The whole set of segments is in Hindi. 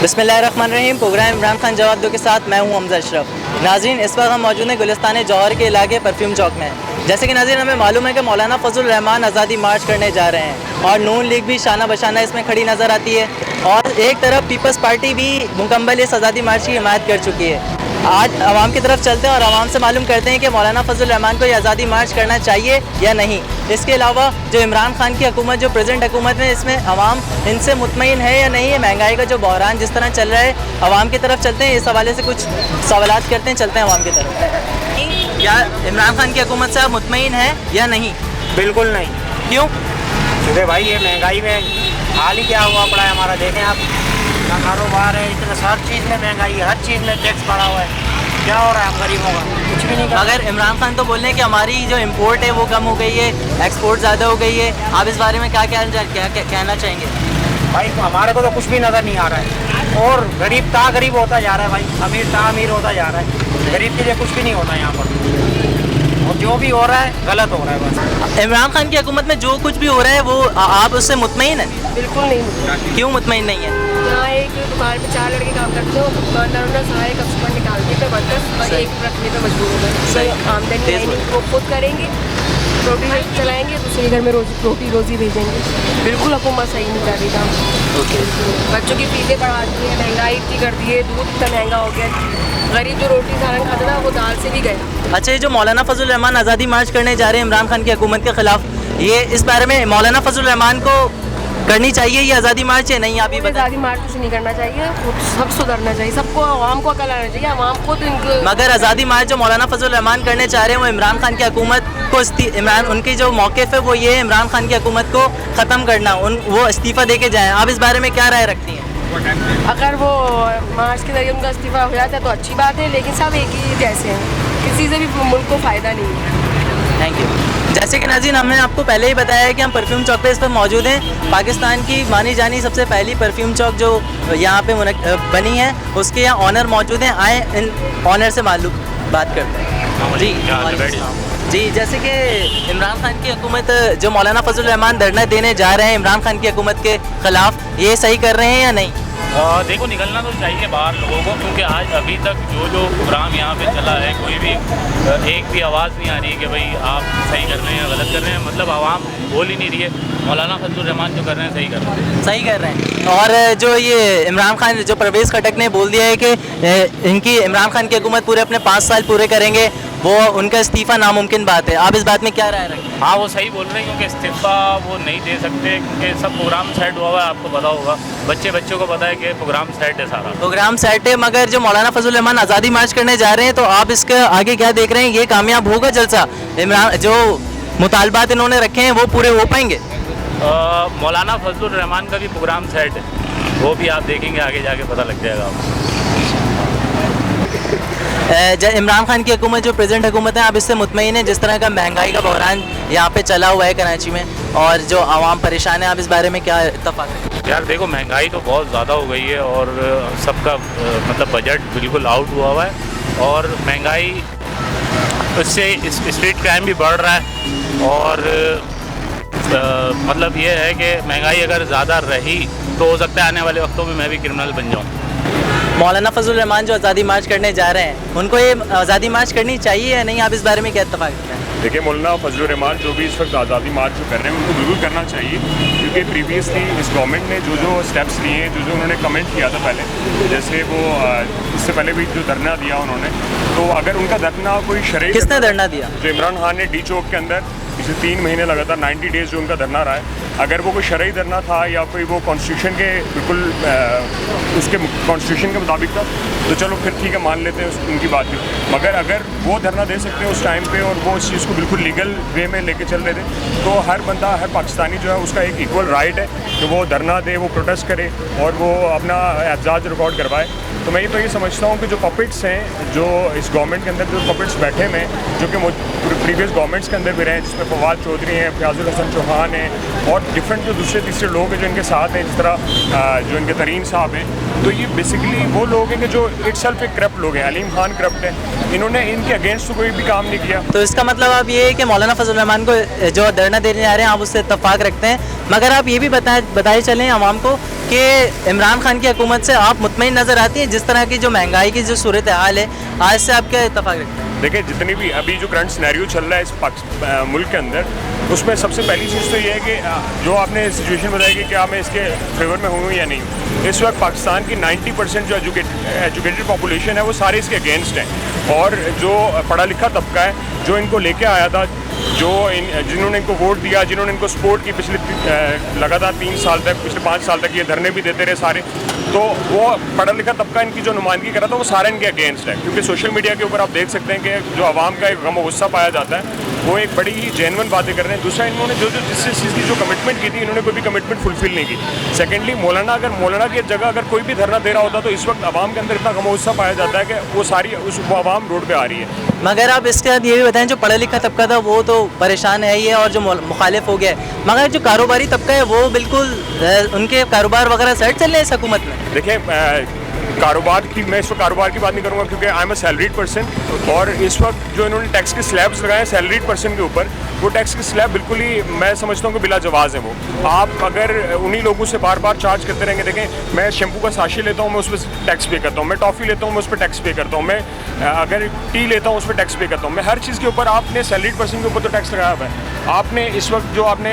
बिस्मिल्लाहिर्रहमानिर्रहीम। प्रोग्राम इमरान खान जवाब दो के साथ मैं हूं हमजा अशरफ। नाज़रीन, इस वक्त हम मौजूद हैं गुलिस्तान जौहर के इलाके परफ्यूम चौक में। जैसे कि नाज़रीन हमें मालूम है कि मौलाना फजल रहमान आज़ादी मार्च करने जा रहे हैं और नून लीग भी शाना बशाना इसमें खड़ी नज़र आती है और एक तरफ पीपल्स पार्टी भी मुकम्मल इस आज़ादी मार्च की हिमायत कर चुकी है। आज आवाम की तरफ चलते हैं और आवाम से मालूम करते हैं कि मौलाना फजल रहमान को ये आज़ादी मार्च करना चाहिए या नहीं। इसके अलावा जो इमरान खान की हुकूमत, जो प्रेजेंट हुकूमत है, इसमें आवाम इनसे मुतमईन है या नहीं है। महंगाई का जो बहरान जिस तरह चल रहा है, आवाम की तरफ चलते हैं, इस हवाले से कुछ सवालात करते हैं। चलते हैं आवाम की तरफ। या इमरान खान की हुकूमत से आप मुतमईन है या नहीं? बिल्कुल नहीं। क्यों? क्योंकि भाई ये महंगाई में हाल ही क्या हुआ पड़ा है हमारा, देखें आप, ना कारोबार है, इतना हर चीज़ में महंगाई है, हर चीज़ में टैक्स बढ़ा हुआ है। क्या हो रहा है हम गरीबों का? कुछ भी नहीं कर। मगर इमरान खान तो बोल रहे हैं कि हमारी जो इम्पोर्ट है वो कम हो गई है, एक्सपोर्ट ज़्यादा हो गई है। आप इस बारे में क्या कहना चाहेंगे? भाई हमारे को तो कुछ भी नज़र नहीं आ रहा है और गरीब ता गरीब होता जा रहा है भाई, अमीर ता अमीर होता जा रहा है। गरीब के लिए कुछ भी नहीं होता यहाँ पर और जो भी हो रहा है गलत हो रहा है बस। इमरान खान की हुकूमत में जो कुछ भी हो रहा है वो आप उससे मुतमईन हैं? बिल्कुल नहीं। क्यों मुतमईन नहीं है? यहाँ एक दुकान पे 4 लड़के काम करते हो, दुकानदारों ने सारे कस्टमर निकाल दिए थे वर्कर्स और एक रखने पे मजबूर हो गए। तो आमदनी है नहीं, वो खुद करेंगे, रोटी चलाएंगे, दूसरे घर में रोटी रोजी भेजेंगे। बिल्कुल हुकूमत सही नहीं कर रही काम। बच्चों की फीसें बढ़ा दी है, महंगाई इतनी कर दी है, दूध इतना महंगा हो गया। गरीब जो रोटी सालन खाता था वो दाल से भी गया। अच्छा, ये जो मौलाना फजल रहमान आज़ादी मार्च करने जा रहे हैं इमरान खान की हुकूमत के खिलाफ, ये इस बारे में मौलाना फजल रहमान को करनी चाहिए ये आज़ादी मार्च या नहीं? आप ही बताएं। आज़ादी मार्च कुछ नहीं करना चाहिए, सब सुधरना चाहिए, सबको आवाम को अकल आना चाहिए, आवाम को तो इनको। मगर आज़ादी मार्च जो मौलाना फजल रहमान करने चाह रहे हैं वो इमरान खान की हुकूमत को उनकी जो मौक़िफ़ है वो ये है इमरान खान की हुकूमत को ख़त्म करना, वो इस्तीफ़ा दे के जाएँ। आप इस बारे में क्या राय रखती हैं? अगर वो मार्च के जरिए उनका इस्तीफा हो जाता है तो अच्छी बात है, लेकिन सब एक ही जैसे हैं, किसी से भी मुल्क को फ़ायदा नहीं है। Thank you. जैसे कि नाज़रीन हमने आपको पहले ही बताया है कि हम परफ्यूम चौक पे इस पर मौजूद हैं। पाकिस्तान की मानी जानी सबसे पहली परफ्यूम चौक जो यहाँ पे बनी है, उसके यहाँ ऑनर मौजूद हैं। आए इन ऑनर से मालूम बात करते हैं। जी, जैसे कि इमरान खान की हुकूमत, जो मौलाना फजल रहमान धरना देने जा रहे हैं इमरान खान की हुकूमत के ख़िलाफ़, ये सही कर रहे हैं या नहीं? देखो, निकलना तो चाहिए बाहर लोगों को, क्योंकि आज अभी तक जो प्रोग्राम यहाँ पे चला है, कोई भी एक भी आवाज़ नहीं आ रही है कि भाई आप सही कर रहे हैं या गलत कर रहे हैं। मतलब आवाम बोल ही नहीं रही है। मौलाना फजल रहमान जो कर रहे हैं सही कर रहे हैं, सही कर रहे हैं। और जो ये इमरान खान, जो परवेज़ खटक ने बोल दिया है कि इनकी इमरान खान की हुकूमत पूरे अपने 5 साल पूरे करेंगे, वो उनका इस्तीफ़ा नामुमकिन बात है। आप इस बात में क्या राय रखें? हाँ, वो सही बोल रहे हैं, क्योंकि इस्तीफ़ा वो नहीं दे सकते, क्योंकि सब प्रोग्राम सेट हुआ हुआ है। आपको पता होगा, बच्चों को पता है कि प्रोग्राम सेट है, सारा प्रोग्राम सेट है। मगर जो मौलाना फजल रहमान आज़ादी मार्च करने जा रहे हैं, तो आप इसके आगे क्या देख रहे हैं? ये कामयाब होगा जलसा? इमरान जो मुतालबात इन्होंने रखे हैं वो पूरे हो पाएंगे? मौलाना फजल रहमान का भी प्रोग्राम सेट है, वो भी आप देखेंगे, आगे जाके पता लग जाएगा आपको। इमरान खान की हुकूमत, जो प्रेजेंट हुकूमत है, आप इससे मुतमईन हैं? जिस तरह का महंगाई का बहरान यहाँ पे चला हुआ है कराची में और जो आवाम परेशान है, आप इस बारे में क्या इत्तफाक रखें? यार देखो, महंगाई तो बहुत ज़्यादा हो गई है और सबका मतलब बजट बिल्कुल आउट हुआ है और महंगाई, उससे स्ट्रीट क्राइम भी बढ़ रहा है और मतलब ये है कि महंगाई अगर ज़्यादा रही तो हो सकता है आने वाले वक्तों में मैं भी क्रिमिनल बन जाऊँ। मौलाना फजल रहमान जो आज़ादी मार्च करने जा रहे हैं, उनको ये आज़ादी मार्च करनी चाहिए या नहीं? आप इस बारे में क्या इत्तफाक रखते हैं? देखिए, मौलाना फजल रहमान जो भी इस वक्त आज़ादी मार्च जो कर रहे हैं उनको बिल्कुल करना चाहिए, क्योंकि प्रीवियसली इस गवर्नमेंट ने जो स्टेप्स लिए हैं, जो उन्होंने कमेंट किया था पहले, जैसे वो इससे पहले भी जो धरना दिया उन्होंने, तो अगर उनका धरना कोई शरई, किसने धरना दिया? जो इमरान खान ने डी चौक के अंदर पिछले 3 महीने लगातार 90 डेज़ जो उनका धरना रहा है, अगर वो कोई शरई धरना था या कोई वो कॉन्स्टिट्यूशन के बिल्कुल उसके कॉन्स्टिट्यूशन के मुताबिक था, तो चलो फिर ठीक है, मान लेते हैं उनकी बात भी। मगर अगर वो धरना दे सकते हैं उस टाइम पे और वो उस चीज़ को बिल्कुल लीगल वे में लेके चल रहे थे, तो हर बंदा, हर पाकिस्तानी जो है उसका एक इक्वल राइट है कि वो धरना दे, वो प्रोटेस्ट करे और वो अपना एहतजाज रिकॉर्ड करवाए। तो मैं ये समझता हूँ कि जो पपेट्स हैं, जो इस गवर्नमेंट के अंदर जो पपेट्स बैठे हुए हैं, जो कि प्रीवियस गवर्नमेंट्स के अंदर भी रहे, जिसमें फवाद चौधरी हैं, फयाजुल हसन चौहान हैं और डिफरेंट जो दूसरे तीसरे लोग हैं जो इनके साथ हैं, जिस तरह जो इनके तरीन साहब हैं, तो ये बेसिकली वो लोग हैं कि जो इटसेल्फ एक करप्ट लोग हैं। अलीम खान करप्ट है, इन्होंने इनके अगेंस्ट तो कोई भी काम नहीं किया। तो इसका मतलब आप ये है कि मौलाना फजल रहमान को जो धरना देने जा रहे हैं आप उससे इत्तफाक रखते हैं, मगर आप ये भी बताए चलें आवाम को कि इमरान खान की हुकूमत से आप मुतमईन नज़र आती हैं? जिस तरह की जो महंगाई की जो सूरत हाल है, आज से आप क्या इत्तफाक रखते हैं? देखिए, जितनी भी अभी जो करंट सिनेरियो चल रहा है इस मुल्क के अंदर, उसमें सबसे पहली चीज़ तो ये है कि जो आपने सिचुएशन बताई कि क्या मैं इसके फेवर में हूँ या नहीं हूँ। इस वक्त पाकिस्तान की 90% जो एजुकेटेड पॉपुलेशन है वो सारे इसके अगेंस्ट हैं, और जो पढ़ा लिखा तबका है जो इनको लेके आया था, जिन्होंने इनको वोट दिया, जिन्होंने इनको सपोर्ट की पिछले लगातार 3 साल तक, पिछले 5 साल तक ये धरने भी देते रहे सारे, तो वो पढ़ा लिखा तबका इनकी जो नुमाइंदगी कर रहा था वो सारा इनके अगेंस्ट है। क्योंकि सोशल मीडिया के ऊपर आप देख सकते हैं कि जो आवाम का एक गम गुस्सा पाया जाता है, वो एक बड़ी ही जेन्युइन बातें कर रहे हैं। दूसरा, इन्होंने जो जिस चीज़ की जो कमिटमेंट की थी, इन्होंने कोई भी कमिटमेंट फुलफिल नहीं की। सेकेंडली, मौलाना की जगह अगर कोई भी धरना दे रहा होता तो इस वक्त आवाम के अंदर इतना गम गुस्सा पाया जाता है कि वो आवाम रोड पर आ रही है। मगर आप इसके बाद ये भी बताएं, जो पढ़ा लिखा तबका था वो तो परेशान है ही है और जो मुखालिफ हो गया है, मगर जो कारोबारी तबका है वो बिल्कुल उनके कारोबार वगैरह सेट चल रहे हैं इस हुकूमत में। देखिए, मैं इस वक्त कारोबार की बात नहीं करूँगा क्योंकि I am a salaried person, और इस वक्त जो इन्होंने टैक्स के स्लैब्स लगाए हैं सैलरीड पर्सन के ऊपर, वो टैक्स के स्लैब बिल्कुल ही मैं समझता हूँ कि बिला जवाज़ है। वो आप अगर उन्हीं लोगों से बार बार चार्ज करते रहेंगे, देखें मैं शैम्पू का साशे लेता हूँ, मैं उस पर टैक्स पे करता हूँ, मैं टॉफ़ी लेता हूँ, मैं उस पर टैक्स पे करता हूँ, मैं अगर टी लेता हूँ उस पर टैक्स पे करता हूँ, मैं हर चीज़ के ऊपर आपने सैलरीड पर्सन के ऊपर तो टैक्स लगाया हुआ है। आपने इस वक्त जो आपने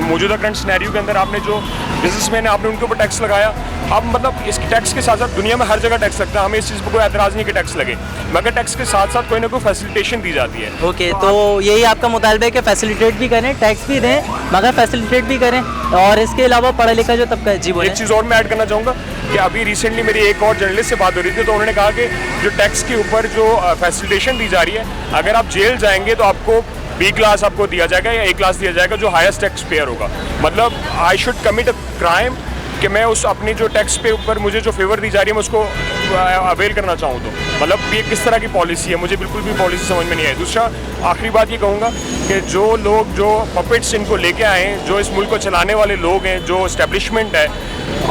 मौजूदा करंट सिनेरियो के अंदर आपने जो बिजनेसमैन है आपने उनके ऊपर टैक्स लगाया। अब मतलब इस टैक्स के साथ साथ दुनिया में हर जगह टैक्स लगता है, हमें इस चीज़ पर कोई एतराज़ नहीं कि टैक्स लगे, मगर टैक्स के साथ साथ कोई ना कोई फैसिलिटेशन दी जाती है। ओके, तो यही आपका मुतालबा है कि फैसिलिटेट भी करें, टैक्स भी दें, मगर फैसिलिटेट भी करें, और इसके अलावा पढ़ा लिखा जो तबका है। जी बोलें। एक चीज़ और मैं ऐड करना चाहूँगा कि अभी रिसेंटली मेरी एक और जर्नलिस्ट से बात हो रही थी, तो उन्होंने कहा कि जो टैक्स के ऊपर जो फैसिलिटेशन दी जा रही है, अगर आप जेल जाएंगे तो आपको B क्लास आपको दिया जाएगा या A क्लास दिया जाएगा, जो हाईएस्ट टैक्स पेयर होगा। मतलब I should commit a crime कि मैं उस अपनी जो टैक्स पे ऊपर मुझे जो फेवर दी जा रही है मैं उसको अवेल करना चाहूँ। तो मतलब ये किस तरह की पॉलिसी है, मुझे बिल्कुल भी पॉलिसी समझ में नहीं आई। दूसरा, आखिरी बात ये कहूँगा कि जो लोग जो पपेट्स इनको लेके आए हैं, जो इस मुल्क को चलाने वाले लोग हैं, जो इस्टेब्लिशमेंट है,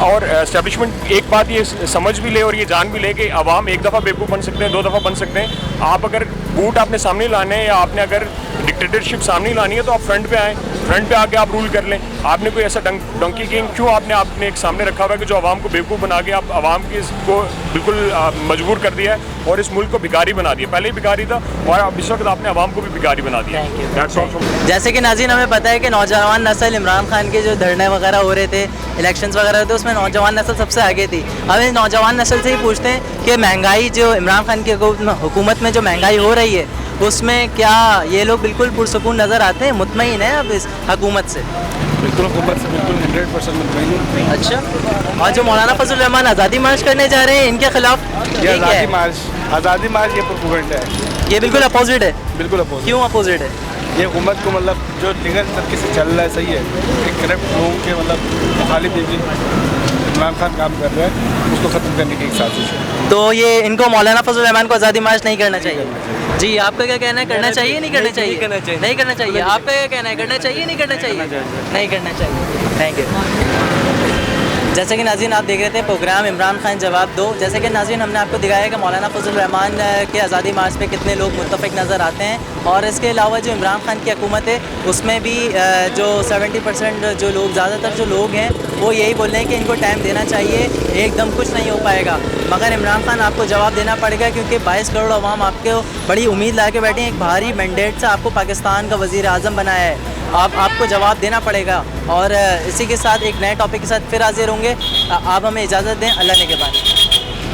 और इस्टेब्लिशमेंट एक बात ये समझ भी ले और ये जान भी ले कि आवाम एक दफ़ा बेवकूफ़ बन सकते हैं, 2 दफ़ा बन सकते हैं। आप अगर बूट आपने सामने लाने हैं या आपने अगर डिक्टेटरशिप सामने लानी है तो आप फ्रंट पे आएँ, फ्रंट पे आके आप रूल कर लें। आपने कोई ऐसा डंकी किंग क्यों आपने एक सामने रखा हुआ है कि जो आवाम को बेवकूफ़ बना के आप आवाम को बिल्कुल मजबूर कर दिया है और इस मुल्क को भिखारी बना दिया। पहले ही भिखारी था और अब इस वक्त आपने आवाम को भी भिखारी बना दिया। जैसे कि नाज़रीन, हमें पता है कि नौजवान नस्ल इमरान खान के जो धरने वगैरह हो रहे थे, इलेक्शंस वगैरह होते, उसमें नौजवान नस्ल सबसे आगे थी। अब इस नौजवान नस्ल से ही पूछते हैं कि महंगाई जो इमरान खान की हुकूमत में जो महंगाई हो रही है उसमें क्या ये लोग बिल्कुल पुरसुकून नज़र आते हैं, मुतमईन है अब इस हुकूमत से? बिल्कुल हुकूमत से बिल्कुल 100% मुतमईन। अच्छा, और जो मौलाना फजल रहमान आज़ादी मार्च करने जा रहे हैं इनके खिलाफ, ये आज़ादी मार्च ये प्रोपेगेंडा है, ये बिल्कुल अपोजिट है। बिल्कुल अपोजिट। क्यों अपोजिट है? ये हुकूमत को मतलब जो लीगल तरीके से चल रहा है सही है, एक करप्ट लोगों के मतलब मुखालिफ इमरान खान काम कर रहा है, उसको ख़त्म करने की एक साजिश है। तो ये इनको मौलाना फजल रहमान को आज़ादी मार्च नहीं करना चाहिए। जी, आपका क्या कहना है, करना चाहिए नहीं करना चाहिए? नहीं करना चाहिए। आपका क्या कहना है, करना चाहिए नहीं करना चाहिए? नहीं करना चाहिए। Thank you. जैसे कि नाज़रीन आप देख रहे थे प्रोग्राम इमरान खान जवाब दो। जैसे कि नाज़रीन हमने आपको दिखाया कि मौलाना फजल रहमान के आज़ादी मार्च पे कितने लोग मुत्तफ़िक नज़र आते हैं, और इसके अलावा जो इमरान खान की हुकूमत है उसमें भी जो 70% जो लोग, ज़्यादातर जो लोग हैं वो यही बोल रहे हैं कि इनको टाइम देना चाहिए, एकदम कुछ नहीं हो पाएगा। मगर इमरान खान आपको जवाब देना पड़ेगा क्योंकि 22 करोड़ अवाम आपको बड़ी उम्मीद ला के बैठे हैं, एक भारी मैंडेट से आपको पाकिस्तान का वज़ीर आज़म बनाया है। आपको जवाब देना पड़ेगा। और इसी के साथ एक नए टॉपिक के साथ फिर हाजिर होंगे। आप हमें इजाज़त दें, अल्लाह ने के बाद।